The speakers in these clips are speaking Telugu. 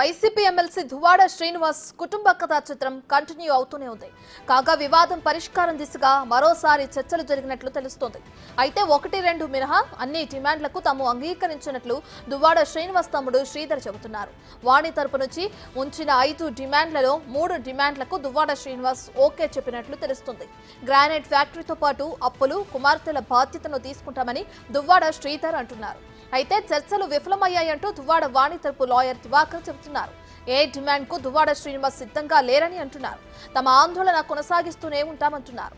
వైసీపీ ఎమ్మెల్సీ దువ్వాడ శ్రీనివాస్ కుటుంబ కథా చిత్రం కంటిన్యూ అవుతూనే ఉంది. కాగా వివాదం పరిష్కారం దిశగా మరోసారి చర్చలు జరిగినట్లు తెలుస్తోంది. అయితే 1-2 మినహా అన్ని డిమాండ్లకు తాము అంగీకరించినట్లు దువ్వాడ శ్రీనివాస్ తమ్ముడు శ్రీధర్ చెబుతున్నారు. వాణి తరపు నుంచి ఉంచిన 5 డిమాండ్లలో 3 డిమాండ్లకు దువ్వాడ శ్రీనివాస్ ఓకే చెప్పినట్లు తెలుస్తుంది. గ్రానైట్ ఫ్యాక్టరీతో పాటు అప్పులు, కుమార్తెల బాధ్యతను తీసుకుంటామని దువ్వాడ శ్రీధర్ అంటున్నారు. అయితే చర్చలు విఫలమయ్యాయంటూ దువ్వాడ వాణి తరపు లాయర్ దివాకర్ చెబుతున్నారు. ఏ డిమాండ్ కు దువ్వాడ శ్రీనివాస్ సిద్ధంగా లేరని అంటున్నారు. తమ ఆందోళన కొనసాగిస్తూనే ఉంటామంటున్నారు.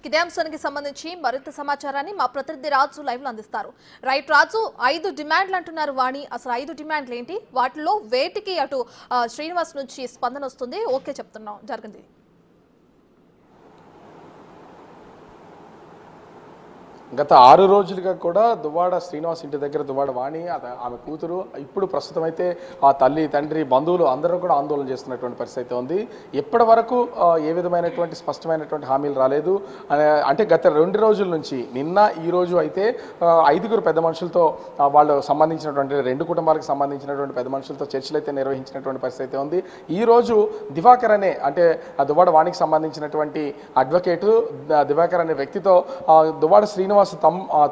ఇదే అంశానికి సంబంధించి మరింత సమాచారాన్ని మా ప్రతినిధి రాజు లైవ్ లో అందిస్తారు. రైట్ రాజు, 5 డిమాండ్లు అంటున్నారు వాణి. అసలు 5 డిమాండ్లు ఏంటి? వాటిలో వేటికి అటు శ్రీనివాస్ నుంచి స్పందన వస్తుంది? ఓకే చెప్తున్నాం జరిగింది. గత 6 రోజులుగా కూడా దువ్వాడ శ్రీనివాస్ ఇంటి దగ్గర దువ్వాడ వాణి, ఆమె కూతురు, ఇప్పుడు ప్రస్తుతం అయితే ఆ తల్లి, తండ్రి, బంధువులు అందరూ కూడా ఆందోళన చేస్తున్నటువంటి పరిస్థితి ఉంది. ఇప్పటి వరకు ఏ విధమైనటువంటి స్పష్టమైనటువంటి హామీలు రాలేదు. అంటే గత 2 రోజుల నుంచి నిన్న ఈ రోజు అయితే 5 పెద్ద మనుషులతో వాళ్ళు సంబంధించినటువంటి 2 కుటుంబాలకు సంబంధించినటువంటి పెద్ద మనుషులతో చర్చలు అయితే నిర్వహించినటువంటి పరిస్థితి ఉంది. ఈ రోజు దివాకర్ అనే, అంటే దువ్వాడ వాణికి సంబంధించినటువంటి అడ్వకేటు దివాకర్ అనే వ్యక్తితో దువ్వాడ శ్రీనివాస్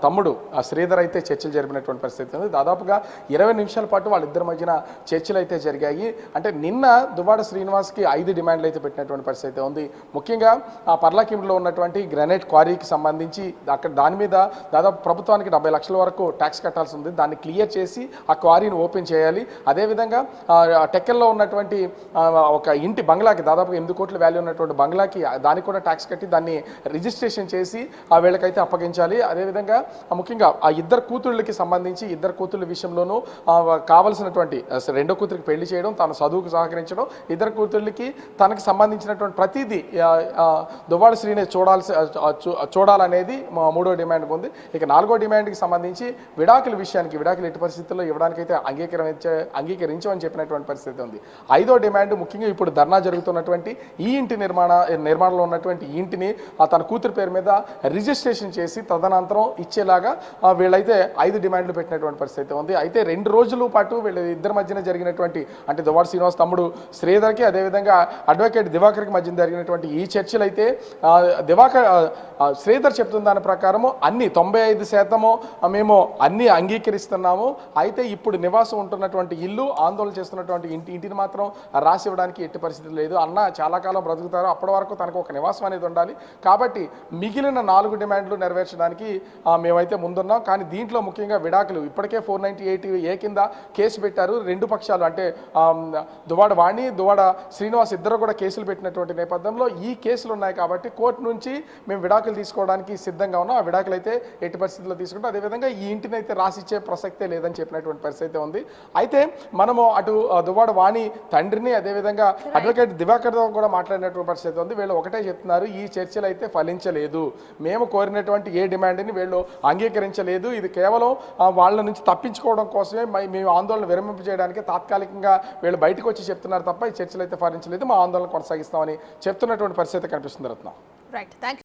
తమ్ముడు శ్రీధర్ అయితే చర్చలు జరిపినటువంటి పరిస్థితి ఉంది. దాదాపుగా 20 నిమిషాల పాటు వాళ్ళిద్దరి మధ్యన చర్చలు అయితే జరిగాయి. అంటే నిన్న దువ్వాడ శ్రీనివాస్కి 5 డిమాండ్లు అయితే పెట్టినటువంటి పరిస్థితి ఉంది. ముఖ్యంగా ఆ పర్లాకింలో ఉన్నటువంటి గ్రానైట్ క్వారీకి సంబంధించి అక్కడ దాని మీద దాదాపు ప్రభుత్వానికి 70 లక్షల వరకు ట్యాక్స్ కట్టాల్సి ఉంది. దాన్ని క్లియర్ చేసి ఆ క్వారీని ఓపెన్ చేయాలి. అదేవిధంగా టెక్కల్లో ఉన్నటువంటి ఒక ఇంటి బంగ్లాకి దాదాపు 8 కోట్ల వాల్యూ ఉన్నటువంటి బంగ్లాకి దానికి కూడా ట్యాక్స్ కట్టి దాన్ని రిజిస్ట్రేషన్ చేసి ఆ వీళ్ళకైతే అప్పగించాలి. అదేవిధంగా ముఖ్యంగా ఆ 2 కూతుళ్ళకి సంబంధించి 2 కూతుళ్ళ విషయంలోనూ కావలసినటువంటి 2వ కూతురికి పెళ్లి చేయడం, తన చదువుకు సహకరించడం, 2 కూతుళ్ళకి తనకు సంబంధించినటువంటి ప్రతిదీ దువ్వాడ శ్రీని చూడాలనేది 3వ డిమాండ్ ఉంది. ఇక 4వ డిమాండ్కి సంబంధించి విడాకుల విషయానికి, విడాకులు ఎట్టి పరిస్థితుల్లో ఇవ్వడానికైతే అంగీకరించమని చెప్పినటువంటి పరిస్థితి ఉంది. 5వ డిమాండ్ ముఖ్యంగా ఇప్పుడు ధర్నా జరుగుతున్నటువంటి ఈ ఇంటి నిర్మాణంలో ఉన్నటువంటి ఈ ఇంటిని తన కూతురు పేరు మీద రిజిస్ట్రేషన్ చేసి తదనంతరం ఇచ్చేలాగా వీళ్ళైతే 5 డిమాండ్లు పెట్టినటువంటి పరిస్థితి ఉంది. అయితే 2 రోజుల పాటు వీళ్ళ ఇద్దరి మధ్యన జరిగినటువంటి, అంటే దువ్వాడ శ్రీనివాస్ తమ్ముడు శ్రీధర్కి అదేవిధంగా అడ్వకేట్ దివాకర్కి మధ్యన జరిగినటువంటి ఈ చర్చలు అయితే శ్రీధర్ చెప్తున్న దాని ప్రకారము అన్ని 95% మేము అన్ని అంగీకరిస్తున్నాము. అయితే ఇప్పుడు నివాసం ఉంటున్నటువంటి ఇల్లు, ఆందోళన చేస్తున్నటువంటి ఇంటిని మాత్రం రాసి ఇవ్వడానికి ఎట్టి పరిస్థితి లేదు. అన్న చాలా కాలం బ్రతుకుతారు, అప్పటి వరకు తనకు ఒక నివాసం అనేది ఉండాలి. కాబట్టి మిగిలిన 4 డిమాండ్లు నెరవేర్చడానికి మేమైతే ముందున్నాం. కానీ దీంట్లో ముఖ్యంగా విడాకులు ఇప్పటికే 498A కింద కేసు పెట్టారు 2 పక్షాలు, అంటే దువ్వాడ వాణి, దువ్వాడ శ్రీనివాస్ ఇద్దరు కూడా కేసులు పెట్టినటువంటి నేపథ్యంలో ఈ కేసులు ఉన్నాయి. కాబట్టి కోర్టు నుంచి మేము విడాకులు తీసుకోవడానికి సిద్ధంగా ఉన్నాం. ఆ విడాకులు అయితే ఎట్టి పరిస్థితుల్లో తీసుకుంటాం. అదేవిధంగా ఈ ఇంటిని అయితే రాసిచ్చే ప్రసక్తే లేదని చెప్పినటువంటి పరిస్థితి ఉంది. అయితే మనము అటు దువ్వాడ వాణి తండ్రిని, అదేవిధంగా అడ్వకేట్ దివాకర్తో కూడా మాట్లాడినటువంటి పరిస్థితి ఉంది. వీళ్ళు ఒకటే చెప్తున్నారు, ఈ చర్చలు అయితే ఫలించలేదు, మేము కోరినటువంటి ఏ డిమాండ్ని వీళ్ళు అంగీకరించలేదు, ఇది కేవలం వాళ్ళ నుంచి తప్పించుకోవడం కోసమే మేము ఆందోళన విరమింపు చేయడానికి తాత్కాలికంగా వీళ్ళు బయటకు వచ్చి చెప్తున్నారు తప్ప ఈ చర్చలు అయితే ఫలించలేదు, మా ఆందోళన కొనసాగిస్తామని చెప్తున్నటువంటి పరిస్థితి కనిపిస్తుంది. రత్న. Right, thank you.